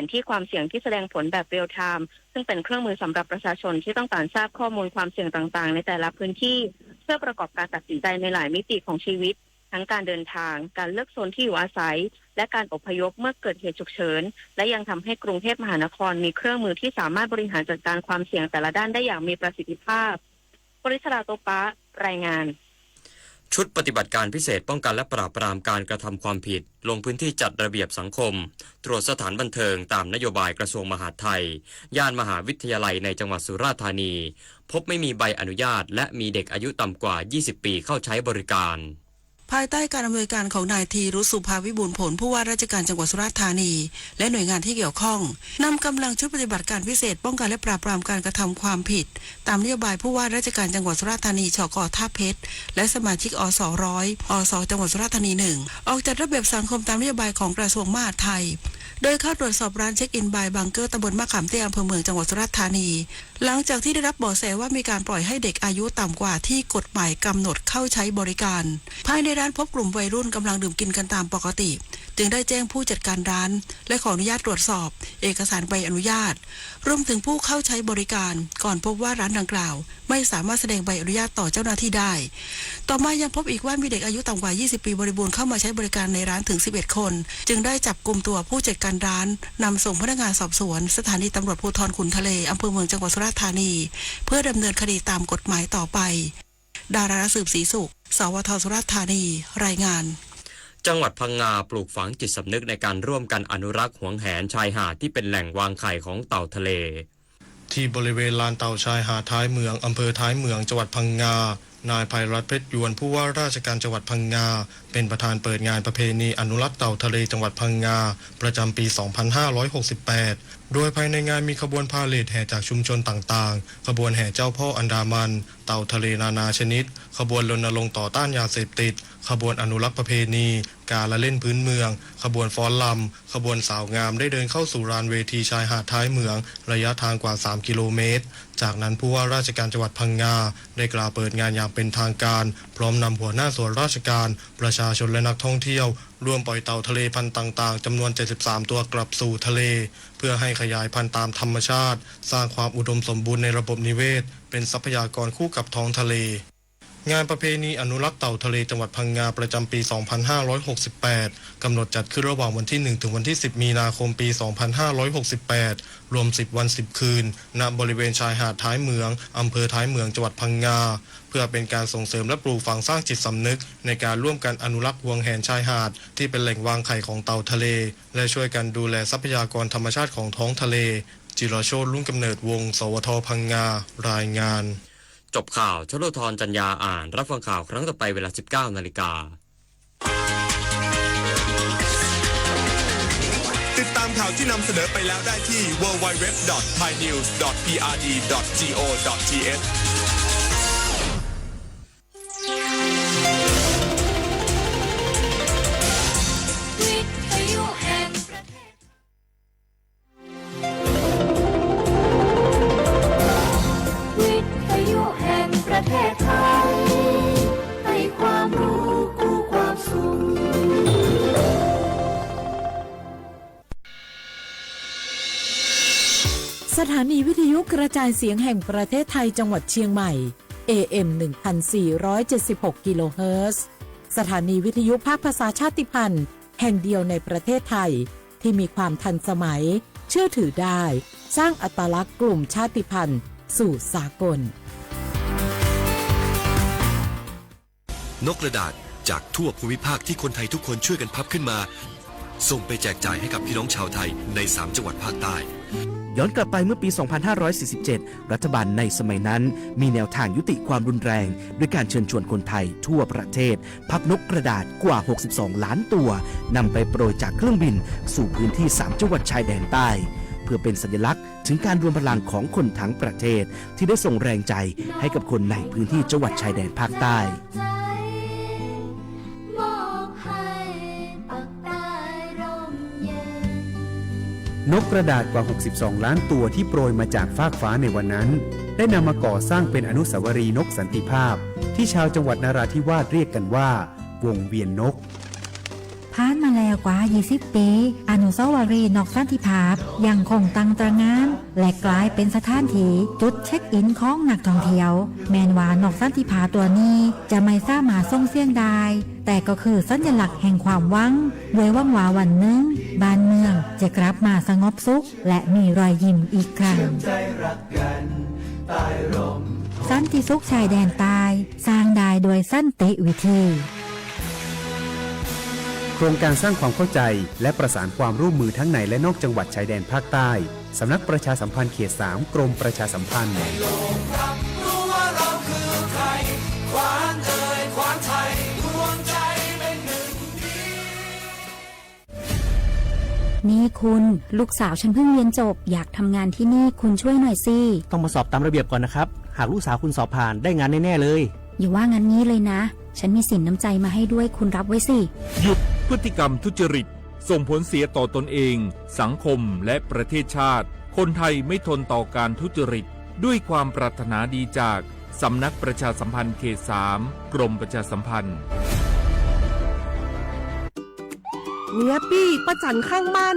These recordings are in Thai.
นที่ความเสี่ยงที่แสดงผลแบบเรียลไทม์ซึ่งเป็นเครื่องมือสำหรับประชาชนที่ต้องการทราบข้อมูลความเสี่ยงต่างๆในแต่ละพื้นที่เพื่อประกอบการตัดสินใจในหลายมิติของชีวิตทั้งการเดินทางการเลือกโซนที่อยู่อาศัยและการอพยพเมื่อเกิดเหตุฉุกเฉินและยังทำให้กรุงเทพมหานครมีเครื่องมือที่สามารถบริหารจัดการความเสี่ยงแต่ละด้านได้อย่างมีประสิทธิภาพปริศราโตปะรายงานชุดปฏิบัติการพิเศษป้องกันและปราบปรามการกระทำความผิดลงพื้นที่จัดระเบียบสังคมตรวจสถานบันเทิงตามนโยบายกระทรวงมหาดไทยย่านมหาวิทยาลัยในจังหวัดสุราษฎร์ธานีพบไม่มีใบอนุญาตและมีเด็กอายุต่ำกว่า 20 ปีเข้าใช้บริการภายใต้การอำนวยการของนายธีรุสุภาวิบูลย์ผลผู้ว่าราชการจังหวัดสุราษฎร์ธานีและหน่วยงานที่เกี่ยวข้องนำกำลังชุดปฏิบัติการพิเศษป้องกันและปราบปรามการกระทำความผิดตามนโยบายผู้ว่าราชการจังหวัดสุราษฎร์ธานีชก.ท่าเพชรและสมาชิกอส100อสจังหวัดสุราษฎร์ธานี1ออกจัดระเบียบสังคมตามนโยบายของกระทรวงมหาดไทยโดยเข้าตรวจสอบร้านเช็คอินบายบังเกอร์ตำบลมะขามเตี้ยอำเภอเมืองจังหวัดสุราษฎร์ธานีหลังจากที่ได้รับเบาะแสว่ามีการปล่อยให้เด็กอายุต่ำกว่าที่กฎหมายกำหนดเข้าใช้บริการภายในร้านพบกลุ่มวัยรุ่นกำลังดื่มกินกันตามปกติจึงได้แจ้งผู้จัดการร้านและขออนุญาตตรวจสอบเอกสารใบอนุญาตรวมถึงผู้เข้าใช้บริการก่อนพบว่าร้านดังกล่าวไม่สามารถแสดงใบอนุญาตต่อเจ้าหน้าที่ได้ต่อมายังพบอีกว่ามีเด็กอายุต่ำกว่า 20 ปีบริบูรณ์เข้ามาใช้บริการในร้านถึง 11 คนจึงได้จับกุมตัวผู้จัดการร้านนำส่งพนักงานสอบสวนสถานีตำรวจภูธรขุนทะเลอำเภอเมืองจังหวัดสุราษฎร์ธานีเพื่อดำเนินคดีตามกฎหมายต่อไปดาราสืบศรีสุขสวท.สุราษฎร์ธานีรายงานจังหวัดพังงาปลูกฝังจิตสำนึกในการร่วมกันอนุรักษ์หวงแหนชายหาดที่เป็นแหล่งวางไข่ของเต่าทะเลที่บริเวณลานเต่าชายหาดท้ายเมืองอำเภอท้ายเมืองจังหวัดพังงานายภัยรัตน์เพชรยวนผู้ว่าราชการจังหวัดพังงาเป็นประธานเปิดงานประเพณีอนุรักษ์เต่าทะเลจังหวัดพังงาประจำปี 2568 โดยภายในงานมีขบวนพาเหรดแห่จากชุมชนต่างๆขบวนแห่เจ้าพ่ออันดามันเต่าทะเลนานาชนิดขบวนรณรงค์ต่อต้านยาเสพติดขบวนอนุรักษ์ประเพณีการละเล่นพื้นเมืองขบวนฟ้อนลำขบวนสาวงามได้เดินเข้าสู่ลานเวทีชายหาดท้ายเมืองระยะทางกว่า3 กิโลเมตรจากนั้นผู้ว่าราชการจังหวัดพังงาได้กล่าวเปิดงานอย่างเป็นทางการพร้อมนำหัวหน้าส่วนราชการประชาชนและนักท่องเที่ยวร่วมปล่อยเต่าทะเลพันธุ์ต่างๆจำนวน73ตัวกลับสู่ทะเลเพื่อให้ขยายพันธุ์ตามธรรมชาติสร้างความอุดมสมบูรณ์ในระบบนิเวศเป็นทรัพยากรคู่กับท้องทะเลงานประเพณีอนุรักษ์เต่าทะเลจังหวัดพังงาประจำปี 2568 กำหนดจัดขึ้นระหว่างวันที่ 1 ถึงวันที่ 10 มีนาคมปี 2568 รวม 10 วัน 10 คืน ณ บริเวณชายหาดท้ายเมืองอำเภอท้ายเมืองจังหวัดพังงาเพื่อเป็นการส่งเสริมและปลูกฝังสร้างจิตสำนึกในการร่วมกันอนุรักษ์หวงแหนชายหาดที่เป็นแหล่งวางไข่ของเต่าทะเลและช่วยกันดูแลทรัพยากรธรรมชาติของท้องทะเลจิรโชติ รุ่งกำเนิดวงศ์ สวท พังงารายงานจบข่าวชโลธรจัญญาอ่านรับฟังข่าวครั้งต่อไปเวลา 19 นาฬิกาติดตามข่าวที่นำเสนอไปแล้วได้ที่ www.thainews.prd.go.thสถานีวิทยุกระจายเสียงแห่งประเทศไทยจังหวัดเชียงใหม่ AM 1476 กิโลเฮิรตซ์สถานีวิทยุภาคภาษาชาติพันธุ์แห่งเดียวในประเทศไทยที่มีความทันสมัยเชื่อถือได้สร้างอัตลักษณ์กลุ่มชาติพันธุ์สู่สากลนกกระดาษจากทั่วภูมิภาคที่คนไทยทุกคนช่วยกันพับขึ้นมาส่งไปแจกจ่ายให้กับพี่น้องชาวไทยใน3 จังหวัดภาคใต้ย้อนกลับไปเมื่อปี 2547 รัฐบาลในสมัยนั้นมีแนวทางยุติความรุนแรงด้วยการเชิญชวนคนไทยทั่วประเทศพับนกกระดาษกว่า 62 ล้านตัวนำไปโปรยจากเครื่องบินสู่พื้นที่ 3 จังหวัดชายแดนใต้เพื่อเป็นสัญลักษณ์ถึงการรวมพลังของคนทั้งประเทศที่ได้ส่งแรงใจให้กับคนในพื้นที่จังหวัดชายแดนภาคใต้นกกระดาษกว่า 62 ล้านตัวที่โปรยมาจากฟากฟ้าในวันนั้นได้นำมาก่อสร้างเป็นอนุสาวรีย์นกสันติภาพที่ชาวจังหวัดนราธิวาสเรียกกันว่าวงเวียนนกภาค านมาแล้วกว่า 20 ปี อนุสาวรีย์นอกสันติภาพยังคงตั้งตระหง่านและกลายเป็นสถานที่จุดเช็คอินของนักท่องเที่ยวแม้ว่านอกสันติภาพตัวนี้จะไม่สามารถส่งเสียงได้แต่ก็คือสัญลักษณ์แห่งความหวังด้วยหวังว่าวันหนึ่งบ้านเมืองจะกลับมาสงบสุขและมีรอยยิ้มอีกครั้งสันติสุขชายแดนใต้สร้างได้โดยสันติวิธีโครงการสร้างความเข้าใจและประสานความร่วมมือทั้งในและนอกจังหวัดชายแดนภาคใต้สำนักประชาสัมพันธ์เขต 3 กรมประชาสัมพันธ์นี่คุณลูกสาวฉันเพิ่งเรียนจบอยากทำงานที่นี่คุณช่วยหน่อยสิต้องมาสอบตามระเบียบก่อนนะครับหากลูกสาวคุณสอบผ่านได้งานแน่ๆเลยอย่าว่างั้นงี้เลยนะฉันมีสินน้ำใจมาให้ด้วยคุณรับไว้สิหยุดพฤติกรรมทุจริตส่งผลเสียต่อตนเองสังคมและประเทศชาติคนไทยไม่ทนต่อการทุจริตด้วยความปรารถนาดีจากสำนักประชาสัมพันธ์เขต 3 กรมประชาสัมพันธ์เมียปี้ประจันข้างบ้าน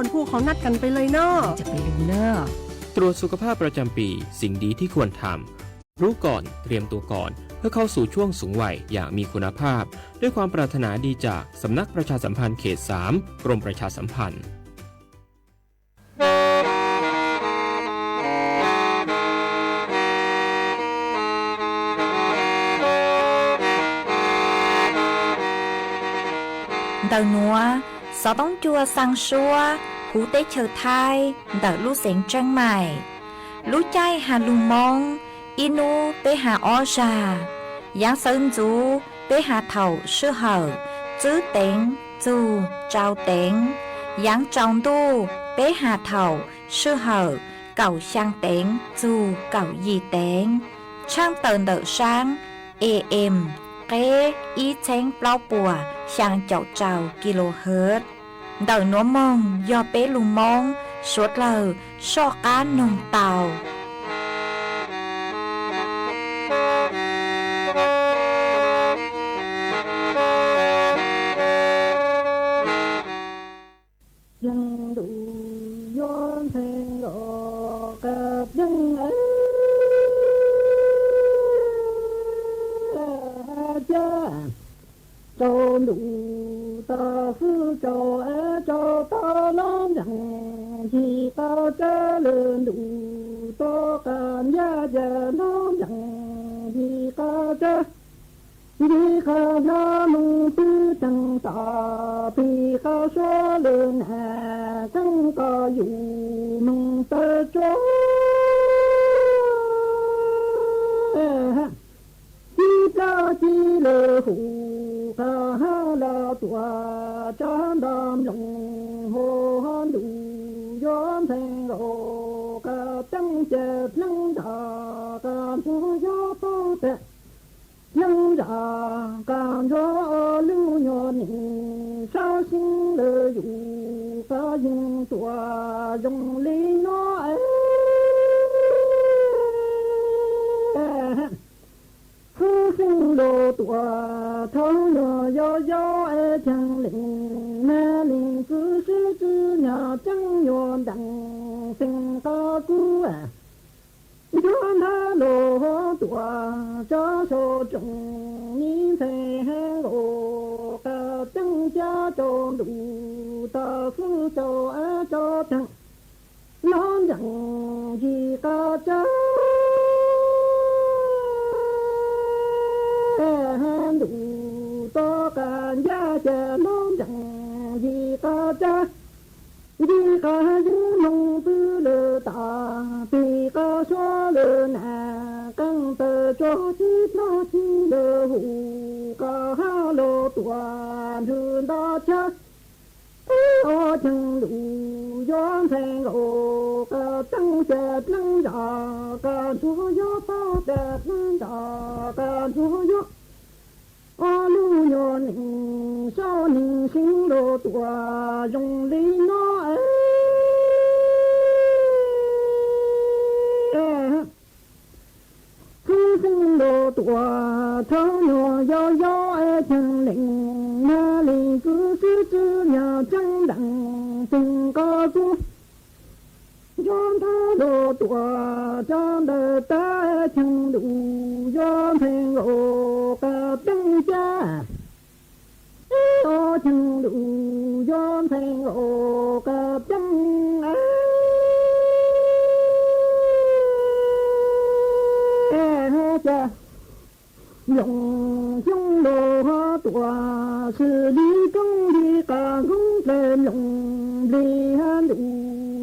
คนผู้เขานัดกันไปเลยเนาะจะไปรู้เนอะตรวจสุขภาพประจำปีสิ่งดีที่ควรทำรู้ก่อนเตรียมตัวก่อนเพื่อเข้าสู่ช่วงสูงวัยอย่างมีคุณภาพด้วยความปรารถนาดีจากสำนักประชาสัมพันธ์เขต 3 กรมประชาสัมพันธ์đầu núa gió bóng chua sang xua hú tế chờ thai đỡ lũ xén trăng mày lũ chay hà lù mong inu bế hà o già giáng sơn chú bế hà thầu sư hở chữ tiếng chú trao tiếng giáng trong tu bế hà thầu sư hở cầu sang tiếng chú cầu gì tiếng trang tờn đỡ sáng AM kế ý chén bao bùa sang chậu trào kHz đời núa mong do bé lù mong suốt lờ so cá nồng tàu dân đủ yon thành gò cặp dân ấy cha cho đủ ta sư cho cho ta lớn rằng chỉ ta trả lời đủ to cảm giác giờ nó rằng chỉ ta trả chỉ khả năng mù tư chẳng ta thì khả số lên hà chẳng có dù mừng ta cho chỉ lệ hủ ca la tua chan đam lòng hồ han đủ yon thành hồ ca tăng chết lăng đà ca chu gió tô tệ lăng đà ca gió lưu nhon sao sinh lệ dụ ca dùng tua dùng lý nó ấy phu sinh lô tua thâu nhỏ yo yo chẳng linh na linh cứ sư chữ nhà chẳng nhon đặng sinh ca cú yon ha lô tua cho số trùng ni thế ngô ca chẳng cha cho đủ ta sư cho chẳng non chẳng gì ca cha đủ to cả gia cha non chẳng gì ca cha gì ca dư mong tư lơ ta thì ca xóa 短春大家，我听路远成路个正些能呀个左右跑的能呀个左右，我路远宁少宁心路多用力那生路多，头鸟摇摇爱听铃，那里子是只鸟正等定个住，远头路多，长得大听路远听路个等家，我听路远听路个等哎。用用罗多是里中的干工在用里汉路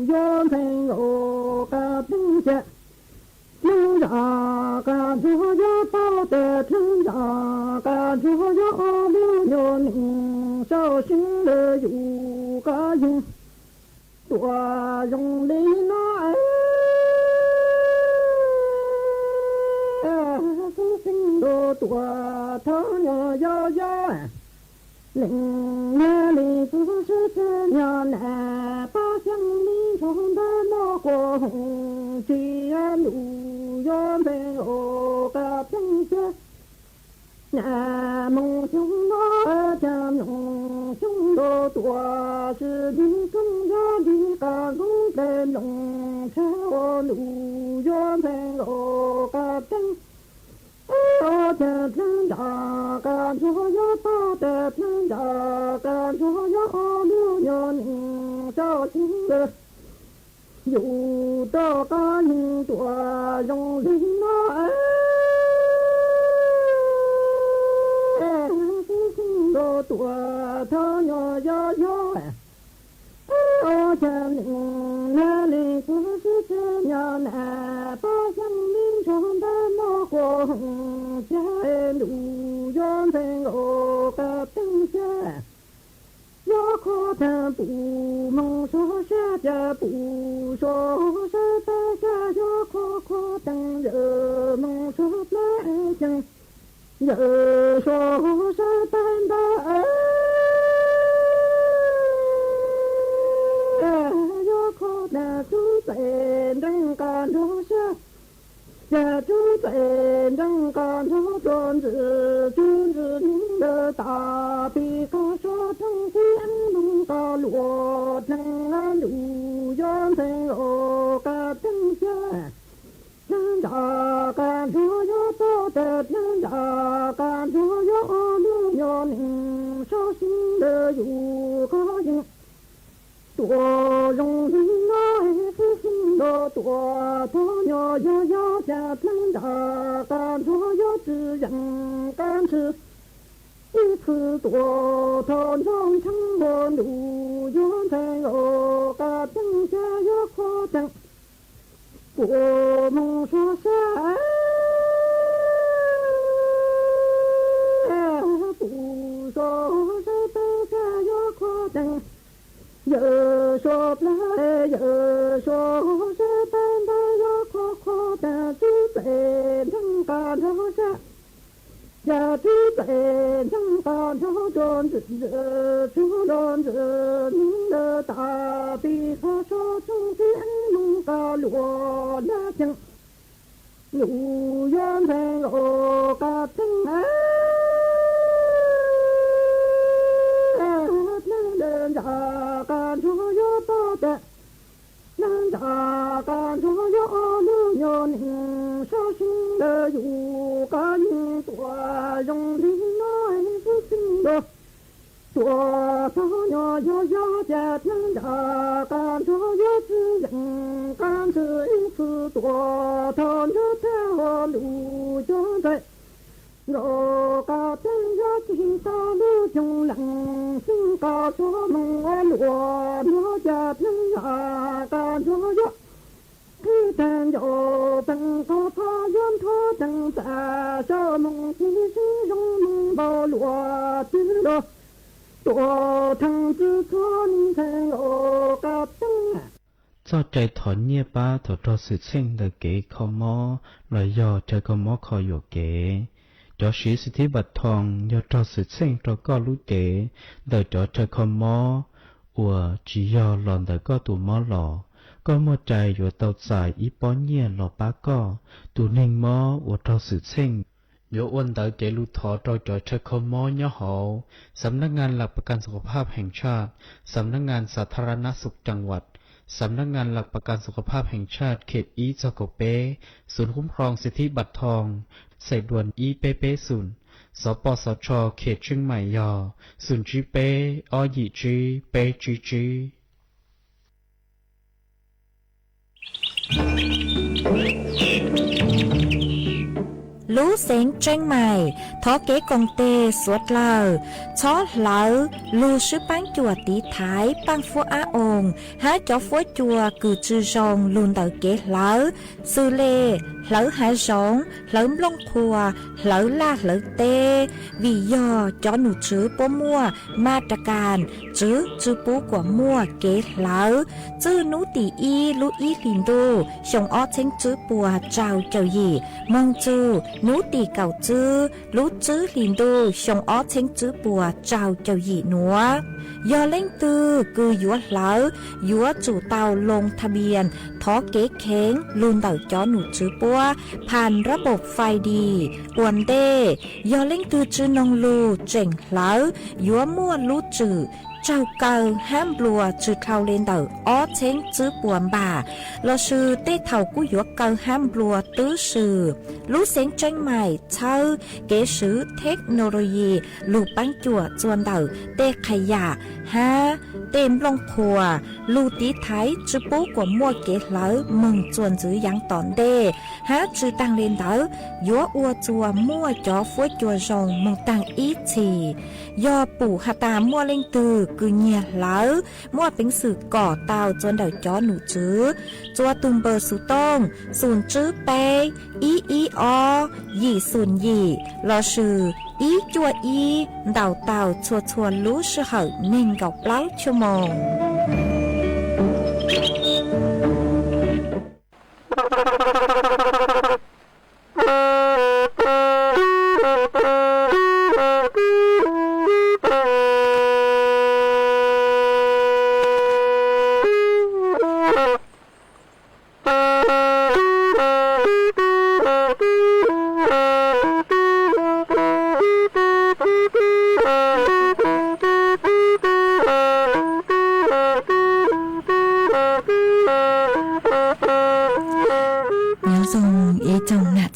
远朋友个东西，能让个左右跑的成让个左右路有宁少心的有个用多用力那。多头鸟摇摇，零年里只是这鸟来，把乡里冲的那个红旗路远朋友个平些，那梦中那家梦中多是你中央的个中的农场路远朋友个平。我的天呀，干左右跑的天呀，干左右路有宁少心的，有的干人多用力那哎，心多多头鸟摇摇哎，我的宁那里不是这鸟来，把乡邻冲的那个红家路远朋友个等些，要可谈不梦说下家不说是大家要可等人梦说来讲，人说是等的要可谈主在人干着些。家住在人干着专制君子您的大笔个说成天龙个罗成安路远朋友个等下，能大干着要做的能大干着要路要宁少心的有个人。多容易爱是心的多，多鸟要家能大干多要只人干吃，一次多头中成我路远朋友个等下要可等，我梦说下不说是等下要可等。有说来有说是等的有可的主在能干着下，家主在能干着专制主专制您的大笔可说中间能干罗那江，路远朋友个等哎。大干着要到的，能大干着要路有宁少心的有个人多用力来是心的，多头鸟要家能大干着要只人干这一次多头鸟的路就在。我个真要听到路中人心高说梦我家真呀个着呀，一旦有本个他愿他等在这梦其实用梦包罗子咯，多藤子村才我个灯。cho chạy thọ nhẹ ba thọ cho sự sinh đời kế khó mò lời do chạy có mò khó dụ kế cho sĩ sự thi bạch thòng do cho sự sinh cho có lũ kế đời cho chạy khó mò ủa chỉ do lòn đời có tụ mò lò có mò chạy dụ tàu xài ý bó nhẹ lò bá có tụ ninh mò ủa cho sự sinh dụ ôn đời kế lũ thọ cho chạy khó mò nhớ hộสำนักงานหลักประกันสุขภาพแห่งชาติสำนักงานสาธารณสุขจังหวัดสำนักงานหลักประกันสุขภาพแห่งชาติเขตอีจโกเปศูนย์คุ้มครองสิทธิบัตรทองใส่ด่วนอีเปเปศูนย์สปสชเขตเชียงใหม่ยอศูนย์จีเปอหยีจีเปจีจีlũ xén tranh mày thó kế công tê suốt lờ chó lỡ lù sư bán chùa tí thái bán phú á ồn há chó phú chùa cử chư rong luôn đợi kế lỡ sư lê lỡ há rong lỡ lông khùa lỡ la lỡ tê vì do chó nụ chữ bố mua ma trà càn chữ bố của mua kế lỡ chữ nụ tỷ y lũ y lìn đô xong ó chênh chữ bùa trao chào gì mong chữ nú tì cầu chư lú chư liền đô xong ó chênh chữ bùa trao chào dị núa do lên tư cư dúa lỡ dúa chủ tàu lงทะเบียนท้อเก๊เค้งลุนเต่าจ้อหนูจื้อปัวผ่านระบบไฟดีอวนเด้ยอเล่งตือจื้อนงลูเจ๋งเหลายัวมั่วลูจื้อเจ้าเก่าห้ามบัวจื้อเท่าเล่นเต่าอ้อเช้งจื้อปวนบ่าเราชื่อเต้เท่ากู้ยัวเก่าห้ามบัวตื้อชื่อลูเสียงจังใหม่เช่าเก๋ซื้อเทคโนโลยีลูกปังจั่วจวนเต่าเต้ขยะฮะเต็มลงพัวลูตีไทยจื้อปูกว่ามั่วเก๋เหลามึงจวนจื้อยังตอนเด้ฮะจื้อตังเล่นเต่ายัวอัวจัวมั่วจ่อฟัวจัวรองมึงตังอีชียอปู่ฮาตามั่วเล่งตือคือเงียเหลามั่วเป็นสื่อก่อเตาจวนเดาจ้อหนูจื้อจัวตุมเบอร์สุต้องศูนย์จื้อเปอีอยี่ศูนย์ยี่รอชื่ออีจัวอีเดาเตาชัวรู้ชื่อเหอเน่งกับเล้าชั่วโมง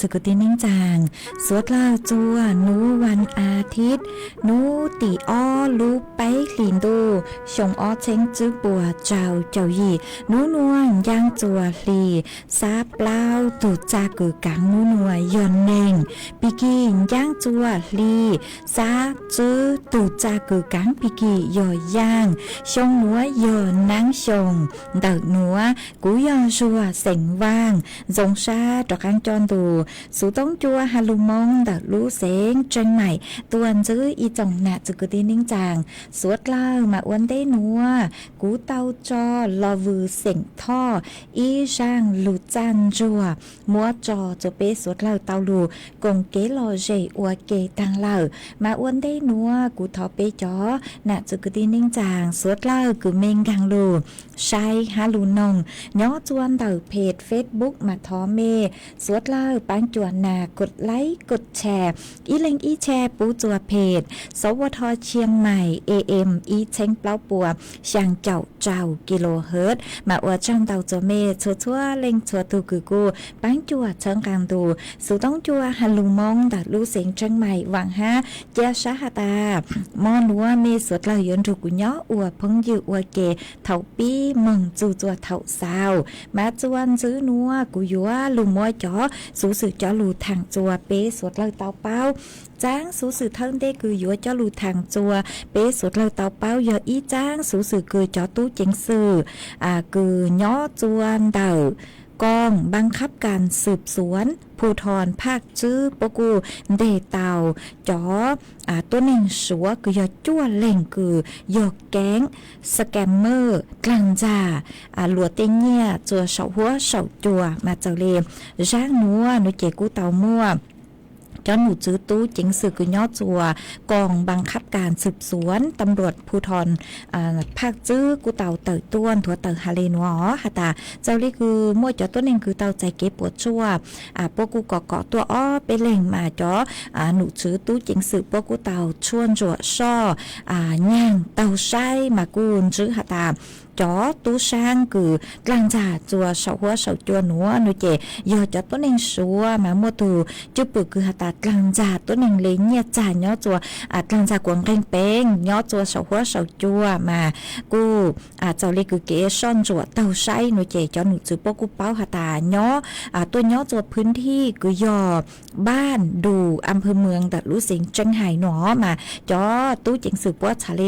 จะก็ตีนิ่งจางสวดเล่าจัวนูวันอาทิตย์นูตีอ้อลูไปหลินดูชงอ้อเช้งจื้อปัวเจ้าหยีนูนวลย่างจัวหลีซาเปล่าตูจากือกังนูนวลยอนเน่งปีกีย่างจัวหลีซาจื้อตูจากือกังปีกียอย่างชงนัวยอนนั่งชงเดิกนัวกูยอนชัวเสงว่างจงชาดอกอังจอนดูสูต้องจัวฮาลูมองดักรู้เสงเจงใหม่ตัวนจื้ออีจงหนาจุกตีนิ่งจางสวดเล่ามาอ้วนได้นัวกูเตาจอลอวือเสียงท่ออีช่างลูจันจัวมัวจอจะเปสวดเล่าเตาลูกงเกลอเจอวเกตังเล่ามาอ้วนได้นัวกูทอเปจอหนาจุกตีนิ่งจางสวดเล่ากูเมงกังลูใช้ฮาลูนงย้อจวนเต่าเพจเฟซบุ๊กมาทอเมสวดเล่าปังจวนนากดไลค์กดแชร์อีเล็งอีแชร์ปูจัวเพจสวทเชียงใหม่ AM อีเช้งเปล่าปัวช่างเจ้ากิโลเฮิรตซ์มาอวดจังเต่าจัวเมชัวเล็งชัวตูกูกูปังจัวเชิงกลางดูสูต้องจัวฮัลลูมองดัดลูเสียงเชียงใหม่หวังฮะเจ้าชาฮาตามอนัวเมสวดเล่าย้อนถูกกูย้ออวดพงยืออวดเกเถาปีมึงจูจัวเถาสาวมาจวนซื้อนัวกูยัวลูมัวจ๋อสูสื่อจ๋อลูทางจัวเป๊สวดเล่าเตาเป้าจ้างสูสื่อเทิงได้คือยัวจ๋อลูทางจัวเป๊สวดเล่าเตาเป้ายออีจ้างสูสื่อคือจ๋อตู้เจงสื่อคือย้อจวนเต่า กองบังคับการสืบสวนภูธรภาคจื้อปกูเดเตาจ๋อตัวหนึ่งสัวคือยอจ้วเล่งคือยอแก๊งสแกมเมอร์กลางจ่าหลัวเตเนียจัวเสาหัวเสาจัวมาเจเลร่างนัวนุเจกูเตามั่วจนหนูจื้อตู้จิงสือคือย่อจัวกองบังคับการสืบสวนตำรวจภูธรภาคจื้อกูเตาเตยต้วนถั่วเตยฮาเลนัวฮะตาเจ้าลี่คือมั่วจอตัวหนึ่งคือเตาใจเก็บปวดชั่วพวกกูเกาะตัวอ้อไปเล่งมาจอหนูจื้อตู้จิงสือพวกกูเตาชวนจัวช่อย่างเตาไส้มากูนจื้อฮะตาจอตู้ช่างคือกลางจ่าจัวเสาหัวเสาจัวหนัวนุเจยอจอตัวหนึ่งสัวมามัวตูจุปึกคือฮะตากลางจ่าตัวหนึ่งเลยเนี่ยจ่าย่อจัวกลางจ่ากวงเร่งเป้งย่อจัวเสาหัวเสาจัวมากูเจ้าเล็กคือเกซ่อนจัวเตาไส้นุเจจอหนูจือปกูเป้าฮะตาย่อตัวย่อจัวพื้นที่คือยอบ้านดูอำเภอเมืองแต่รู้สิงจังไห่หนอมาจอตู้จิงสืบว่าทะเล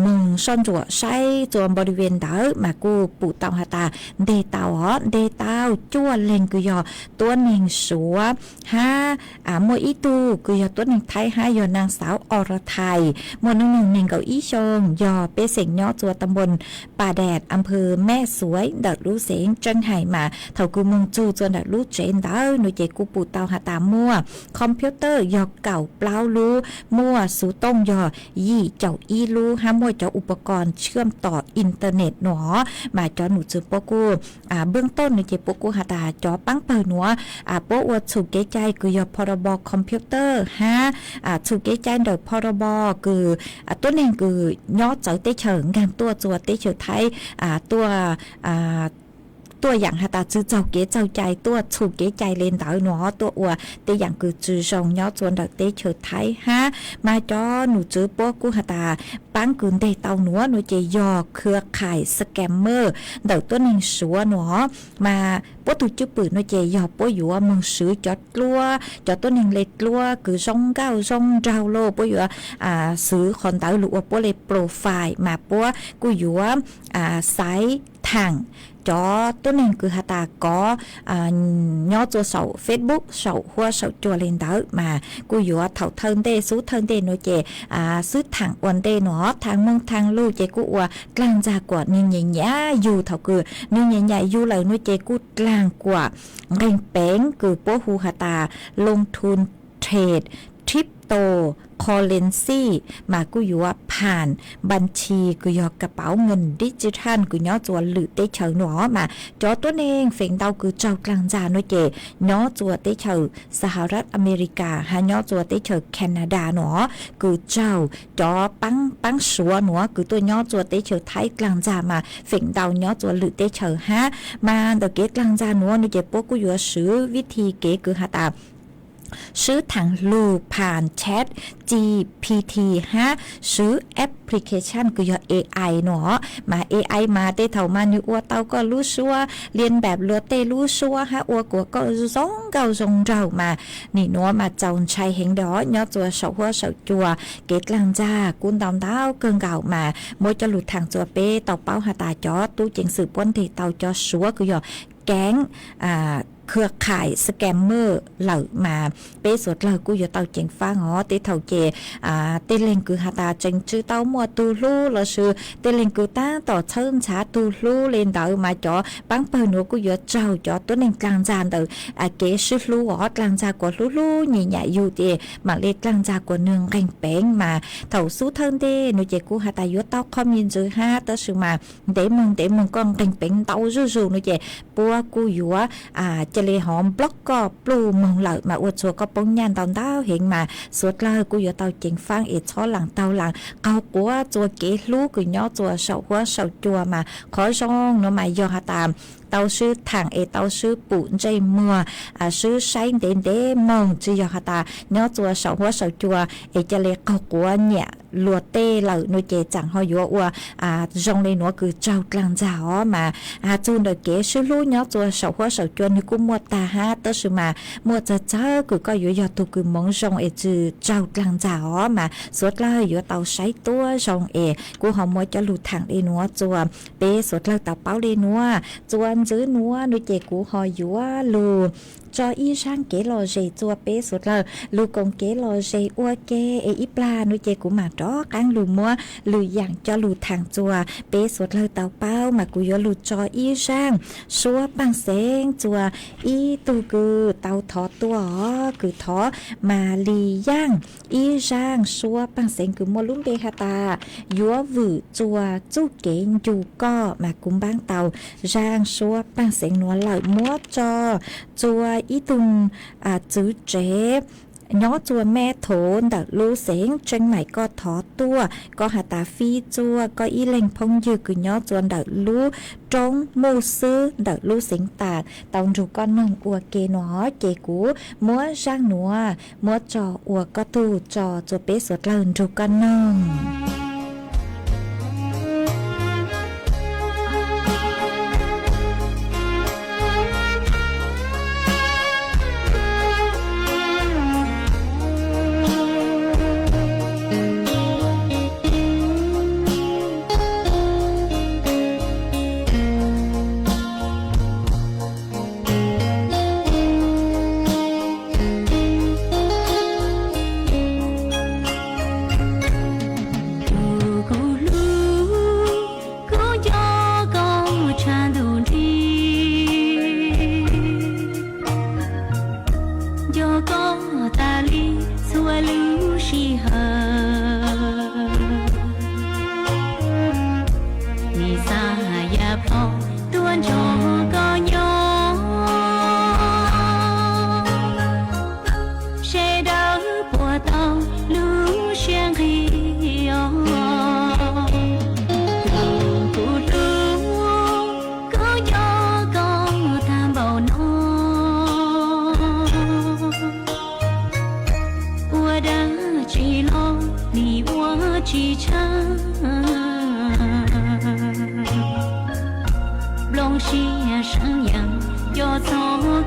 มึงซ่อนจัวไส้จัวบริเวณเดอมากูปูเตาฮาตาเดเตาเดเตาจ้วนเล่งกุยอตัวหนึ่งสัวมวยอีตูกุยอตัวหนึ่งไทย5ยอนางสาวอรไทยมวยหนึ่งเก้าอี้ชงยอเปเสงย่อจัวตำบลป่าแดดอำเภอแม่สวยดัดรู้เสียงจังไห่มาเท่ากูมึงจูจนดัดรู้เจนเดอหนูเจกูปูเตาฮาตามั่วคอมพิวเตอร์ยอเก่าเปล่ารู้มั่วสูต้งยอยี่เจ้าอีรู้มวยเจ้าอุปกรณ์เชื่อมต่ออินเทอร์เน็ตหนอมาจอหนูจือปกูเบื้องต้นหนูเจปกูหาตาจอปังเปิดหนัวปอวดถูกเกใจคือยอพรบคอมพิวเตอร์ถูกเกใจโดยพรบคือตัวหนึ่งคือย่อเจอเตเฉิงกันตัวจัวเตเฉิงไทยตัวอย่างฮะตาจื้อเจ้าเก๋เจ้าใจตัวถูกเก๋ใจเลนเต๋อหนอตัวอัวตัวอย่างคือจื้อซองย่อจวนดักเตเฉิงไทยมาจอหนูจื้อปกูหาตาปังกืนเตเตาหนัวหนูเจยอเครือข่ายสแกมเมอร์เดาตัวหนึ่งสัวหนอมาป้ตุจื้อปืนหนูเจยอป้อยู่ว่ามึงซื้อจอดกลัวจอดตัวหนึ่งเล็ดกลัวคือซ่องเก้าซ่องดาวโลป้อยู่ว่าซื้อคอนเตอร์หรือว่าป้เลยโปรไฟล์มาป้กูอยู่ว่าไซต์ทางจอตัวหนึ่งคือฮาตาก็ย่อตัวเสา Facebook เสาหัวเสาจัวเลนเดอร์มากูอยู่ว่าเท่าเทินเตสู้เทินเตโนเจซื้อถังวันเตหนอทางมึงทางลูกเจกูว่ากลางจากว่านึ่งใหญ่ๆอยู่เท่าคือนึ่งใหญ่ๆอยู่เลยโนเจกูกลางกว่าเร่งเป้งคือป้หูฮาตาลงทุนเทรดทริปโตคอเลนซี่มากูอยู่ว่าผ่านบัญชีกูยอกระเป๋าเงินดิจิทัลกูย่อจัวหรือเตเฉิงหนอมาจอตัวเองเฝงเตาคือเจ้ากลางจานด้วยเจย่อจัวเตเฉิงสหรัฐอเมริกาย่อจัวเตเฉิงแคนาดาหนอคือเจ้าจอปังสัวหนอคือตัวย่อจัวเตเฉิงไทยกลางจามาเฝงเตาย่อจัวหรือเตเฉิงมาเดเกกลางจานหนอด้วยเจพวกกูอยู่ซื้อวิธีเก๋คือหาตาซื้อถังลูผ่านแชท GPT ซื้อแอปพลิเคชันก็ยอ AI เนาะมา AI มาเตเท่ามานี่อัวเตาก็รู้ชัวเรียนแบบลัวเตรู้ชัวอัวกัวก็ซ่องเก่าซ่องเจ้ามานี่เนาะมาเจ้าชัยเฮงดอย่อตัวเสาหัวเสาจัวเกตลังจ้ากุนตอมเต้าเกิงเก่ามาโมจะหลุดทางจัวเป้เต่าเป้าหาตาจอตู้เจิงสืบป้นที่เต่าจอชัวก็ยอแก๊งเครือข่ายสแกมเมอร์เหล่ามาเป้สดเหล่ากูอยู่เตาเจงฟ้าหอเตเท่าเจเตเลงคือหาตาเจงชื่อเตามัวตูลู่ละชื่อเตเลงคือตาต่อเชิงช้าตูลู่เลนเตามาจ่อปังเปิลหนูกูอยู่เจ้าจ่อตัวหนึ่งกลางจานเตอเกชื่อลู่อ๋อกลางจากว่าลู่ใหญ่ๆอยู่เตมาเล็กกลางจากว่าเนืองแรงเป้งมาเท่าสู้เทิงเตหนูเจกูหาตาอยู่เตาคอมมินจื้อ5ต่อชื่อมาเตมึงก็แรงเป้งเตาจู่ๆหนูเจปัวกูอยู่จะเลยหอมบล็อกก็ปลูมงเหล่ามาอวดชัวก็ป้องยันตอนเต้าเห็นมาสวดเลยกูอยู่เตาเจงฟังเอช้อหลังเตาหลังเกากัวจัวเกลูกูย่อจัวเสาหัวเสาจัวมาขอช่องเนาะมายอหาตามเตาซื้อถังเตาซื้อปุ่นใจมัวซื้อใช้เด่นมองจียอหาตาย่อจัวเสาหัวเสาจัวจะเลยเกากัวเนี่ยลัวเต้เหล่าโนเจจังหอยอัวจงเลยหนัวคือเจ้ากลางจ่อมาจูนเดเกซื้อลู่ย่อจัวเสาหัวเสาจัวนี่กูมัวตาตัวชื่อมามัวจะเจ้าคือก็อยู่ยอตัวคือมองจงจือเจ้ากลางจ่อมาสวดเลยอยู่เตาใช้ตัวจงกูหอมมัวจะหลุดถังเอนัวจัวเป้สวดเลยเตาเป้าเอนัวจัว giữ núa nuôi chè cũ hỏi dúa lù cho y sang kế lò dày chua bế sụt lờ lù công kế lò dày ua kê e ít pla nuôi chè cũ mà đó căng lù mua lù dạng cho lù thang chua bế sụt lờ tàu bao mà cú yo lù cho y sang xua bằng sen chua y tu cư tàu thọ tua cử thọ mà lì giang y sang xua bằng sen cử mua lúng bê ha ta yúa vử chua chú kế dù co mà cũng bán tàu giang xua bằng sen núa lợi múa cho chua ý tung chữ chế nhó chua mẹ thốn đặc lú sáng trên mày có thọ tua có hạt tà phi chua có ý lên phong dư cứ nhó chua đặc lú trống mô sư đặc lú sáng tạt tàu rù con nông ua kê nó kê cú múa rang núa múa trò ua có tu trò chua bế sốt lần rù con nông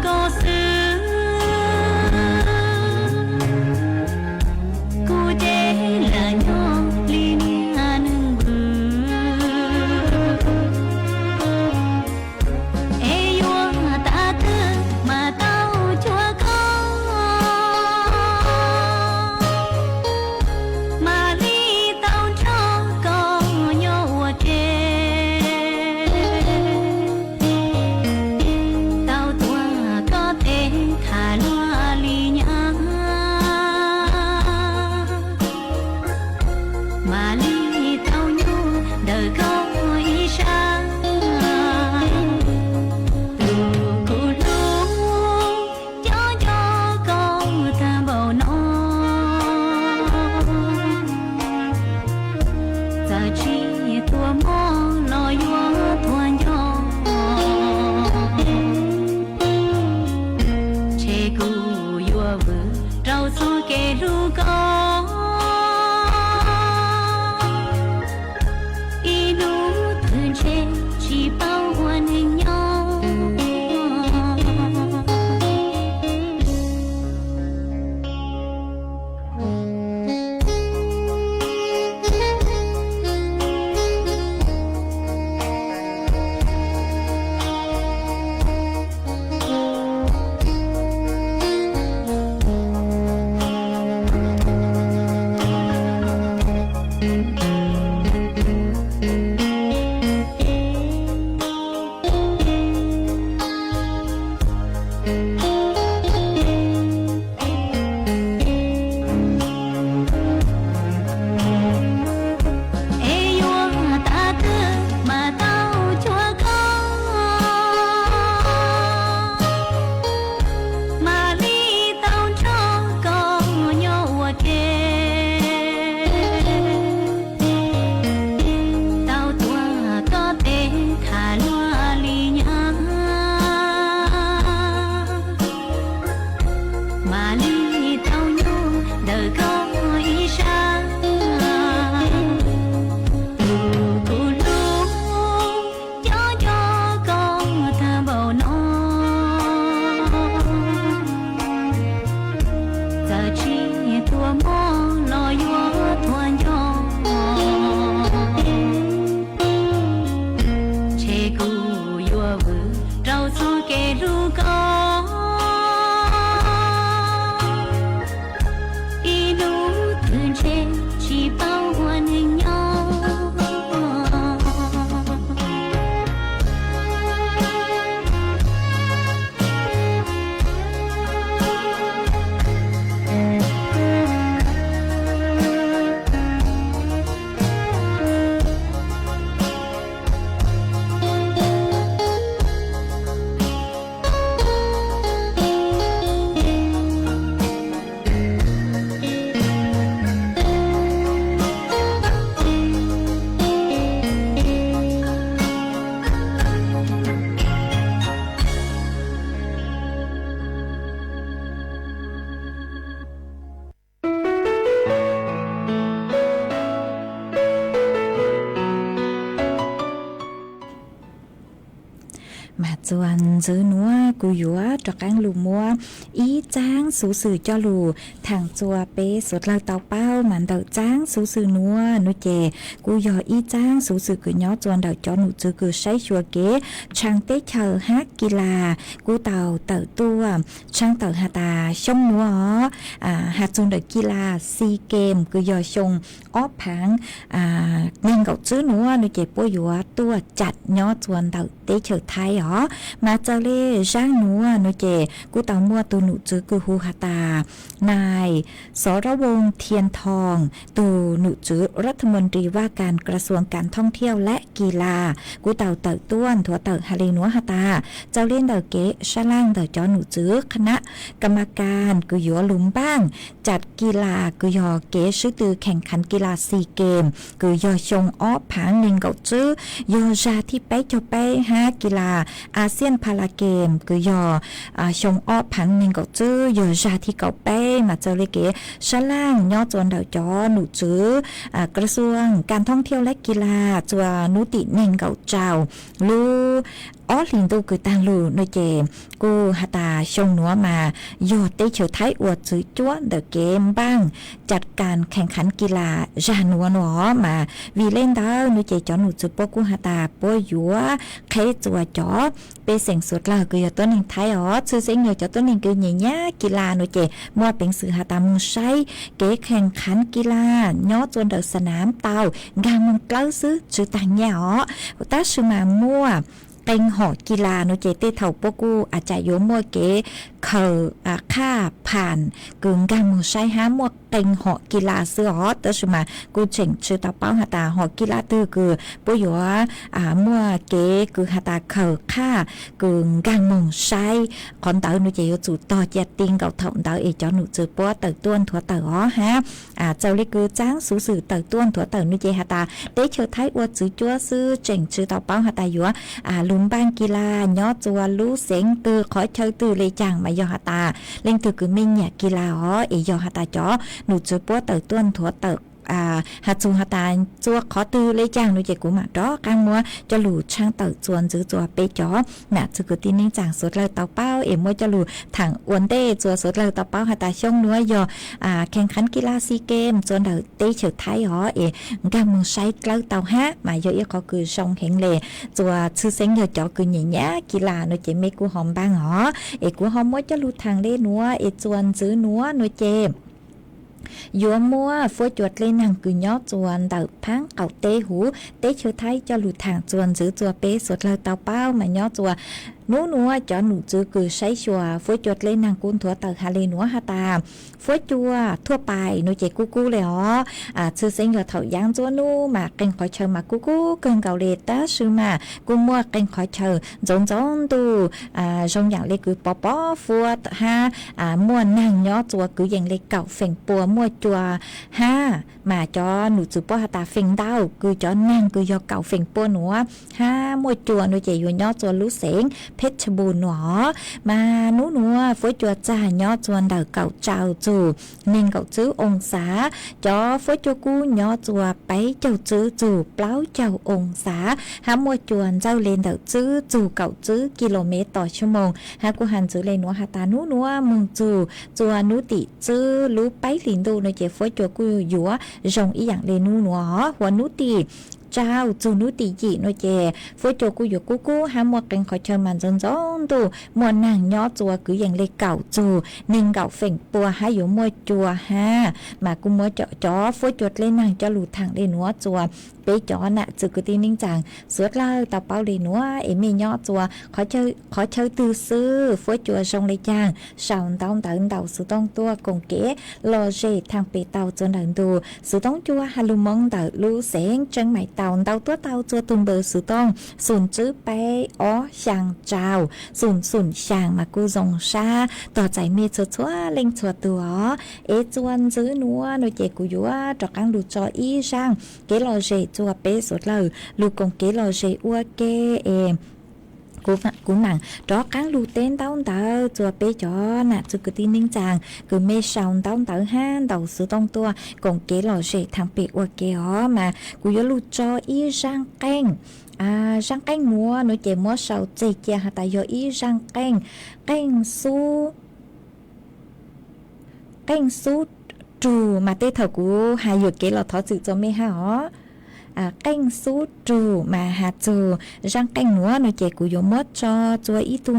có ส่วนซื้อนัวกูอยู่ว่าตระกังลูมัวอีจ้างสูสื่อเจ้าลูทางจัวเปสดเราเตาเป้ามันเดาจ้างสูสื่อนัวนุเจกูยออีจ้างสูสื่อกูย้อจวนเดาจอหนูจือกูใช้ชัวเก๋ช่างเตะเชอฮักกีฬากูเตาตัวช่างเตาหาตาชงนัวหาจนเดกีฬาซีเกมกูยอชงอ้อผังเน่งเกาซื้อนัวนุเจปัวอยู่ตัวจัดย้อจวนเตาเตะเชอไทยมาเจเล่จ้างนัวนุเจกูเตามัวตัวหนูจือกูฮูหาตานายสรวงศ์เทียนทองตูหนุจือรัฐมนตรีว่าการกระทรวงการท่องเที่ยวและกีฬากูเต่าต้วนถั่วเต่าฮาเลนัวฮาตาเจ้าเล่นเต่าเก๋ชะล่างเต่าจอหนุจือคณะกรรมการกุยอหลุมบ้างจัดกีฬากุยอเก๋ชื่อตือแข่งขันกีฬาซีเกมกุยอชงอ้อผางหนึ่งเก่าจื้อยอจาที่ไปจบไป5กีฬาอาเซียนพาราเกมกุยอชงอ้อผางหนึ่งเก่าจื้อยอจาที่เก่าไปมาเจ้าเลเก๋ชะล่างย่อจวนเต่าจอหนุจื้อกระทรวงการท่องเที่ยวและกีฬาจัวนุติเน่งเก่าเจ้าลูอ้อลินตูคือตังลูโนเจกูฮาตาชงนัวมาโยเตเฉยไทยอวดซื้อจ้วเดอะเกมบ้างจัดการแข่งขันกีฬาจานัวหนอมาวีเล่นดาวโนเจจอหนูจุปกูฮาตาปวยยัวเคจัวจอเปเสียงสุดละคือตัวหนึ่งไทยซื้อเสียงเดียวจอตัวหนึ่งคือเนี่ยยกีฬาโนเจมัวเป็นสื่อฮาตามุงใช้เก๋แข่งขันกีฬาย้อจวนเดอะสนามเตางานมันเกล้าซื้อจือต่างเนี่ยตาชื่อมามัวเป็นหอกีฬาโนเจเตเท่าปกูอาจจะโยมัวเก๋เขาค่าผ่านกึ่งการมือใช้ห้ามัวเป็นหอกีฬาเสื้อแต่สมากูเฉิงชื่อตาเป้าหาตาหอกีฬาตื้อคือปุยว่ามัวเก๋คือหาตาเขาค่ากึ่งการมือใช้คอนเตอร์โนเจยจุดต่อเจ็ดติงเก่าเท่าเตอเอจอหนูจือปัวเตอต้วนถั่วเตอฮะเจ้าเล็กคือจ้างสูสื่อเตอต้วนถั่วเตอโนเจหาตาได้เชิดไทยอวดจือจัวซื้อเฉิงชื่อตาเป้าหาตาอยู่ลุมบ้านกีฬาย้อจัวรู้เสียงตือขอเชิดตือเลยจังมายอหาตาเล่นตือคือไม่เนี่ยกีฬาเอยอหาตาจ๋อหนูจือปัวเตอต้วนถั่วเตอหาจูหาตาจัวขอตือเลยจังโนเจกูมาดอกางมัวจะหลู่ช่างเต่าจวนจือจัวเปจ๋อน่ะจือกูตีนิ่งจังสุดเลยเต่าเป้ามัวจะหลู่ถังอวนเต้จัวสุดเลยเต่าเป้าหาตาช่องนัวยอแข่งขันกีฬาซีเกมจวนเต่าเต้เฉิดไทยกางมือใช้เกล้าเต่าฮะมาเยอะก็คือช่องแข็งเลยจัวชื่อเซ็งเยอะจ๋อคือเนี่ยยกีฬาโนเจไม่กูหอมบ้างกูหอมมัวจะหลู่ทางเล่นัวจวนจื้อนัวโนเจยัวมัวฟัวจวดเล่นหนังคือย้อจวนเต่าพังเก่าเตหูเตเชื้อไทยจะหลุดทางจวนจื้อจัวเปสดเลยเต่าเป้ามาย้อจัวนัวจอหนูจื้อคือใช้ชัวฟัวจวดเล่นหนังกุนถั่วเต่าฮาเลนัวฮาตาฟัวจัวทั่วไปโนเจกูเลยชื่อเซ็งเหลือเถายังจัวนูมาเก่งขอเชิญมากูเกินเกาเลต้าชื่อมากูมัวเก่งขอเชิญจงตูจงอย่างเล็กคือปอฟัวฮะมัวนั่งย้อจัวคืออย่างเล็กเก่าเฟ่งปัวมัวจัวฮะมาจอหนูจื้อป้อฮาตาเฟ่งดาวคือจอนั่งคือยอเก่าเฟ่งปัวหนัวฮะมัวจัวโนเจอยู่ย้อจัวรู้เสียงเพชรบูรณ์หนอมานัวฝอยจัวจ่าย้อจวนเดาเก่าเจ้าจูเน่งเก่าจื้อองศาจอฝอยจัวกูย้อจัวไปเจ้าจื้อจูเปล่าเจ้าองศาหามัวจวนเจ้าเลนเดาจื้อจูเก่าจื้อกิโลเมตรต่อชั่วโมงหากูหันจื้อเลนนัวหาตานัวมึงจูจัวนุติจื้อรู้ไปลินดูในเจ้าฝอยจัวกูยัวจงอีอย่างเลนัวหัวนุติเจ้าจูนุติจีโนเจฟัวโจกูอยู่กูหามัวเก่งขอเชิญมันจนตูมัวนางย้อจัวคืออย่างเลยเก่าจูหนึ่งเก่าเฟ่งปัวหาอยู่มัวจัวฮะมากูมัวจ่อฟัวโจดเล่นนางจะหลุดทางเลยนัวจัวไปจ่อน่ะจือกตีนิ่งจังสวดเล่าตาเป้าเลยนัวมีย้อจัวขอเชิญตือซื้อฟัวจัวทรงเลยจังสาวเต่าสุดต้องตัวกงเก๋โลเจทางไปเต่าจนหลังดูสุดต้องจัวฮาลุมงเต่าลูเสงจังไหมเต่าตัวเต่าจัวตุนเบอร์สุดต้องส่วนจื้อไปช่างเจ้าส่วนช่างมากูจงชาต่อใจเมชัวเล่งชัวตัวจวนจื้อนัวโนเจกูยัวจอกังดูจออีช่างเกลโลเจจัวเปสุดเลยลูกกงเกลโลเจอัวเก cú mảng đó cán lưu tên tao tao chùa bê chó nè chùa cứ tin ninh chàng cứ mê sòng tao tao ha đầu sự tông tua còn kế lò rể thằng bị qua kế ó mà cú yếu lưu cho y rang canh rang canh múa nói chế múa sầu chỉ chia hạt tại do y rang canh su trù mà tê thở cú hai yếu kế lò thó sự cho mê ha ó canh su trù mà hạt trù rang canh múa nói chế cú yếu mất cho chùa y tu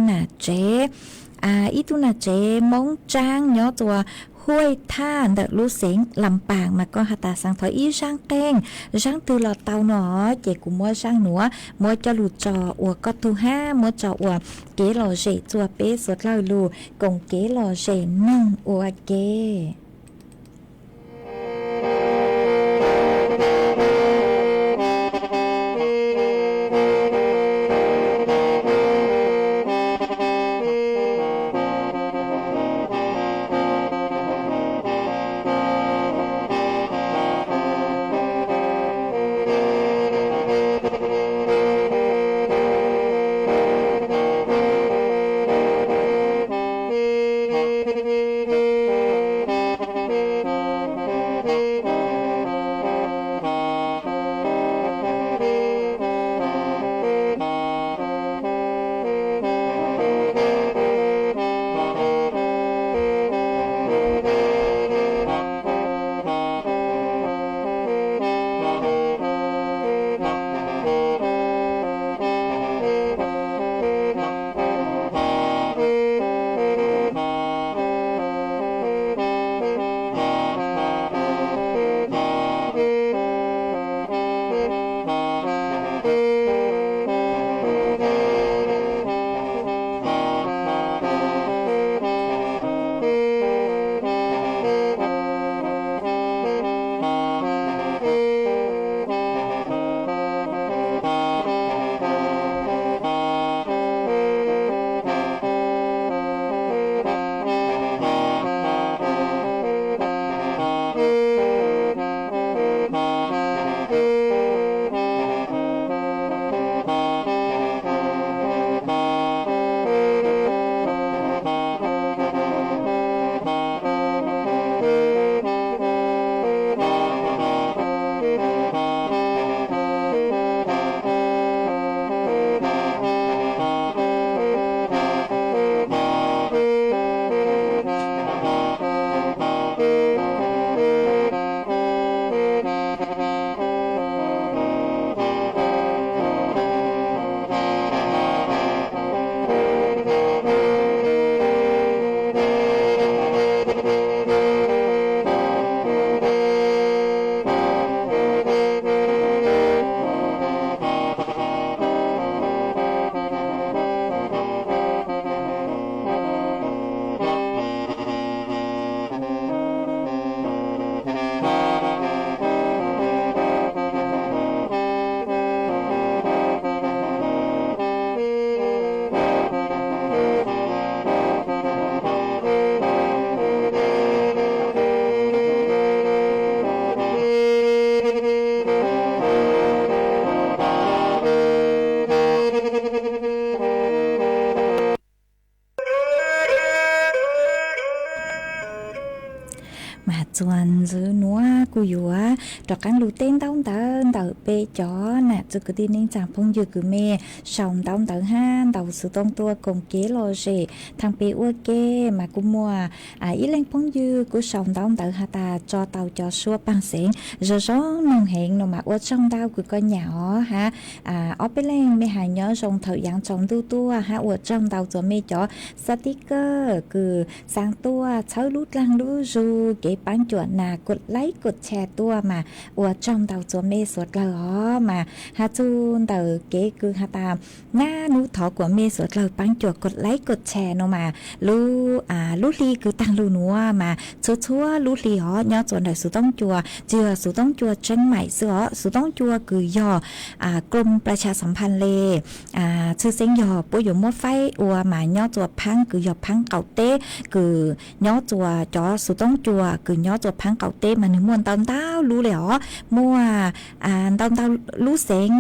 nà chế mong trang nhó chùa huôi tha đợt lú xén làm bảng mà con hạt ta sang thổi ý rang keng rang từ lò tàu nó chế cũng mua rang nữa mua cho lù trò ủa có tu ha mua trò ủa kế lò rể chùa bế suốt lao lù cùng kế lò rể nâng ủa kế chuan giữ núa cú yếu trọ cán lù tên tao tao bê chó nè chứ cứ tin nên chẳng phong dư cứ mê sòng tao ha tao sự tông tua cùng kế lò rể thằng bê ua kê mà cú mua ý lên phong dư cú sòng tao ha ta cho tao cho xua bằng xén rồi gió nồng hẹn nó mà ua trong tao cứ coi nhỏ ha ở bên lên mê hà nhớ trong thời gian trong tu ha ua trong tao cho mê chó sticker cứ sang tua cháu lút lăng lú ru kế bán chuột nàกดไลค์กดแชร์ตัวมาอวดจอมเต่าจัวเมสวดเลยมาฮาจูนเต่าเก๋คือฮาตามหน้านูถอกว่าเมสวดเลยปังจวดกดไลค์กดแชร์เนาะมาลูลีคือตังลูนัวมาชัวลูลีอ๋อย่อจวนได้สุต้องจัวเจือสุต้องจัวเชียงใหม่เสือสุต้องจัวคือย่อกรมประชาสัมพันธ์เลยชื่อเสียงย่อปุยอยู่มัวไฟอัวมาย่อจัวพังคือย่อพังเก่าเต้คือย่อจัวจอสุต้องจัวคือย่อจัวพังเก่าเต้มาหนึ่งมวนตอนเต้ารู้เลยอ๋อมัวตอนเต้ารู้เสียง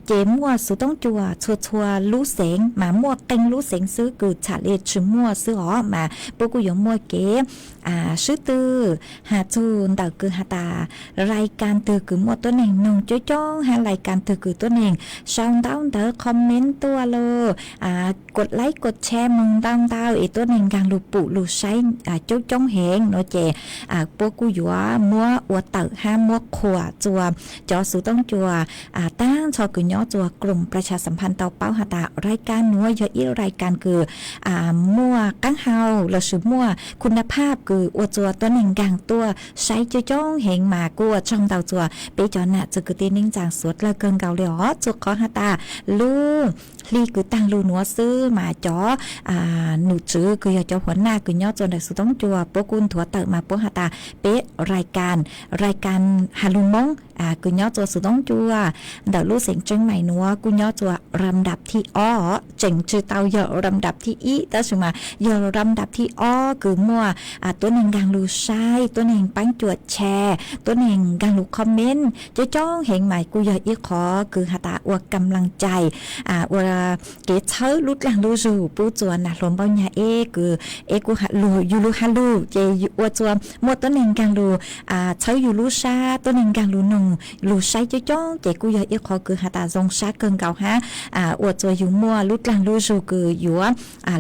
เจมัวสุต้องจัวชัวลู่เสงมามัวเต็งลู่เสงซื้อกูฉาเลชื่อมัวซื้ออ๋อมาปุกุยมัวเก๋ซื้อตือหาจูนต่อคือหาตารายการตือคือมัวตัวหนึ่งนงจ้องหารายการตือคือตัวหนึ่งช่องดาวเตอคอมเมนต์ตัวเลยกดไลค์กดแชร์มึงดาวอีตัวหนึ่งการลูปุลูใช้จ้องเหงโนเจปุกุยมัวอวดเตอห้ามัวขวจัวจอสุต้องจัวตั้งชอกุญยอจัวกลุ่มประชาสัมพันธ์เตาเป้าหาตารายการนัวเยอะอีรายการคือมัวกังเฮาเราสืบมัวคุณภาพคืออวดจัวตัวหนึ่งกลางตัวใช้จ้องเหงมากัวช่องเตาจัวไปจอน่ะจะคือตีนิ่งจางสวดเลยเกินเกาเลยอ๋อจุกขอหาตาลูลีคือตั้งลูนัวซื้อมาจ่อหนูจื้อคืออยากจะหัวหน้าคือยอดจนได้สุต้องจัวปกุนถั่วเติมมาปหาตาเป๊ะรายการฮาลุมงคือยอดจัวสุต้องจัวเดาลูเสียงจังใหม่นัวกุยอดจัวลำดับที่อ้อเจ๋งชื่อเตาเยอะลำดับที่อีแต่สมาเยอะลำดับที่อ้อคือมัวตัวหนึ่งกังลูใช้ตัวหนึ่งปั้งจวดแชร์ตัวหนึ่งกังลูคอมเมนต์จะจ้องเห็นใหม่กูอยากอีขอคือหาตาอวกำลังใจเวลาเกเชอลุดหลังลูจูปูจวนนะหลวงเบาหยาคือกูฮัลโหลยูรูฮัลโหลเจอวจวนหมดตัวหนึ่งกังลูเชอยูรูชาตัวหนึ่งกังลูนงลูใช้จ้องเจกูอยากอีขอคือหาตาทรงชาเกินเก่าฮะอวจวนยูมัวลุดหลังลูจูคืออยู่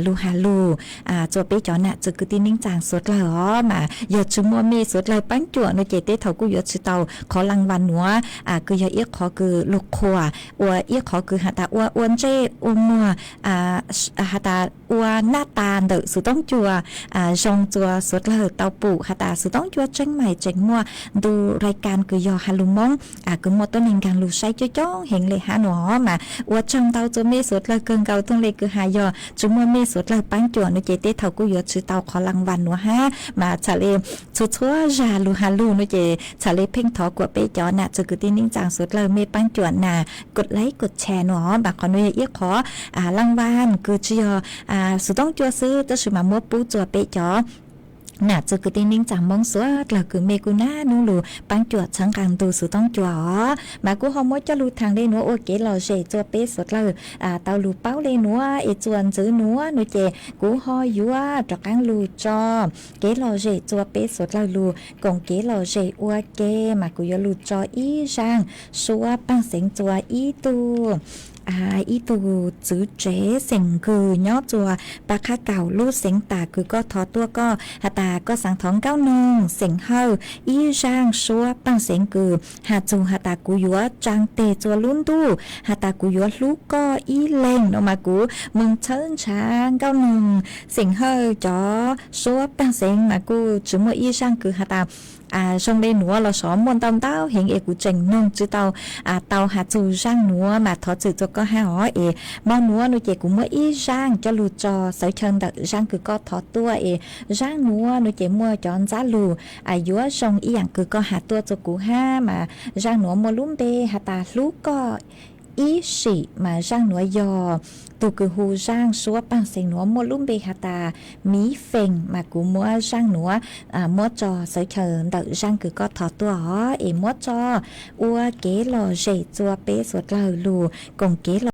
ลูฮัลโหลจวไปจอน่ะจะคือตีนิ่งจางสดเลยอ๋อมาอยากชุมัวเมสดเลยปั้นจวนในเจเต้เท่ากูอยากชื่อเตาขอรางวัลหนัวคืออยากอีขอคือลูกขวอวอีขอคือหาตาอวนเจมัวหาตาอวหน้าตาเดอสุต้องจัวจงจัวสดเลยเตาปูหาตาสุต้องจัวเจ๋งใหม่เจ๋งมัวดูรายการคือยอฮาลุมงคือมัวตัวหนึ่งการลูใช้จ้องเห็นเลยหาหนอมาอวจังเตาจัวเมสดเลยเกินเก่าตั้งเลยคือหายอจุมัวเมสดเลยปั้นจวนในเจเต้เท่ากูยอชื่อเตาขอรางวัลหนัวฮะมาชาเลชัวจาลูฮาลูในเจชาเลเพ่งถอกว่าไปจอน่ะจะคือตีนิ่งจางสดเลยเมปั้นจวนน่ะกดไลค์กดแชร์หนอบางคนเนี่ยขอรางวัลคือเชียสุต้องจัวซื้อแต่สุมามัวปูจัวเปจอน่ะจะคือตีนิ่งจังมองสวดแล้วคือเมกุน่านูลูปังจวดชังกังตูสุต้องจัวมากูฮอมจะรู้ทางได้หนัวโอเคเราเจจัวเปสดเลยเตาลูเป้าเลยหนัวไอจวนจื้อหนัวหนูเจกูฮอยัวตะกังลูจอเกเราเจจัวเปสดเลยลูกงเกเราเจอัวเกมากูยลูจออีจางชัวปังเสียงจัวอีตูอีตูจื้อเจเสียงคือยอดจัวปลาคาเก่าลูดเสียงตาคือก็ทอตัวก็หาตาก็สังท้อง9นงเสียงเฮาอีช่างชัวปังเสียงคือหาจูหาตากูยัวจางเตจัวลุ้นตู้หาตากูยัวลูกก็อีเล่งออกมากูมึงเชิญช้าง9นงเสียงเฮาจ๋อชัวปังเสียงมากูจื้อมัวอีช่างคือหาตาtrong đây nữa là xóm môn tông tao hiện ở của trình nông chứ tao tao hạt dù sang nữa mà thọ sự cho có hai hỏi mong nữa nuôi chị cũng mới ý sang cho lù cho sở chân đặc sang cứ có thọ tua sang nữa nuôi chị mua chọn giá lù dúa xong ý dạng cứ có hạt tua cho cụ ha mà sang nữa mua lúm bê hạt ta lú có ý sĩ mà sang nữa giò tụ cứ hù sang số bằng sinh nữa mua lúm bê hạt ta mí phèn mà cũng mua sang nữa mua cho sở chờ đợi sang cứ có thọ tua ó mua cho ua kế lò dậy chua bê suốt lờ lù cùng kế lò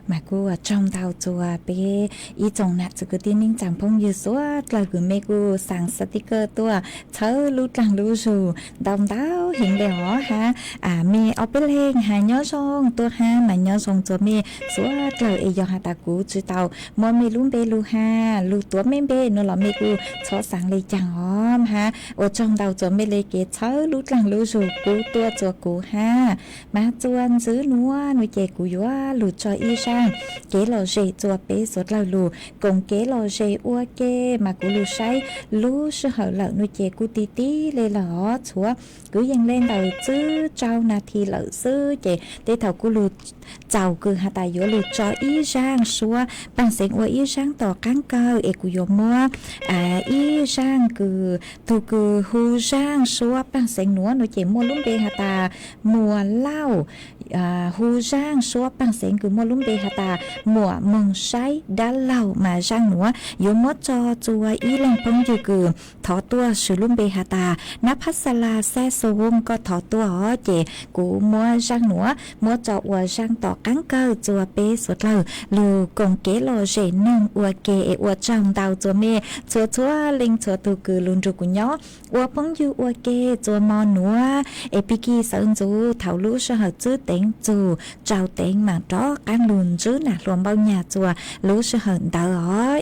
mà cô trong tàu chùa bé ý chồng nạt cho cái tin ninh chẳng phong như số là gửi mẹ cô sang sticker tua thớ lú trăng lú rù đồng táo hiện đẹp họ ha mẹ ở bên lên hà nhớ xong tua ha mà nhớ xong cho mẹ số là ý do hà ta cú chữ tàu mua mẹ lú bê lú ha lú tua mẹ bê nó là mẹ cô cho sang lấy chẳng hóm ha ở trong tàu cho mẹ lấy cái thớ lú trăng lú rù cú tua cho cú ha mà chuan giữ núa nuôi chè cú yếu lú cho y sang kế lò dễ cho bé số là lù cùng kế lò dễ ua kê mà cú lù say lú sư hở lợn nuôi chè cú tí tí lên lỏ chúa cứ dâng lên đầu chứ trao nà thì lợn sư chè để thầu cú lù chào cứ hạ tài yếu lù cho y sang xua bằng sen ua y sang tỏ cán cơ e cú yếu mua y sang cứ thu cứ hu sang xua bằng sen núa nuôi chè mua lúng bê hạ tà mùa lao hu sang xua bằng sen cứ mua lúng bê hạ tà mùa mừng say đã lâu mà sang nữa yếu mót cho chùa y lên phong dư cử thọ tua sử lúng bê hạ tà nắp hát xa la xe sô vông có thọ tua ở chè cú mua sang nữa mua cho ua sang tỏ cán cơ chùa bê suốt lờ lù cùng kế lò rể nâng ua kê ua trong tàu chùa mê chùa linh chùa tu cử lùn rù của nhó ua phong dư ua kê chùa mò nữa epiki sơn chú thảo lũ sơ hở chữ tiếng chù trào tiếng mà đó cán lùn chữ nà luồng bao nhà chùa lũ sơ hở tàu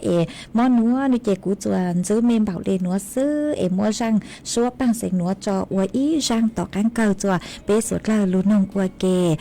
ở mò nữa nuôi chè của chùa chữ mềm bảo lên nữa sư mua răng xua bằng sạch nữa cho ua ý răng tỏ cán cơ chùa bê suốt lờ lùn nông ua kê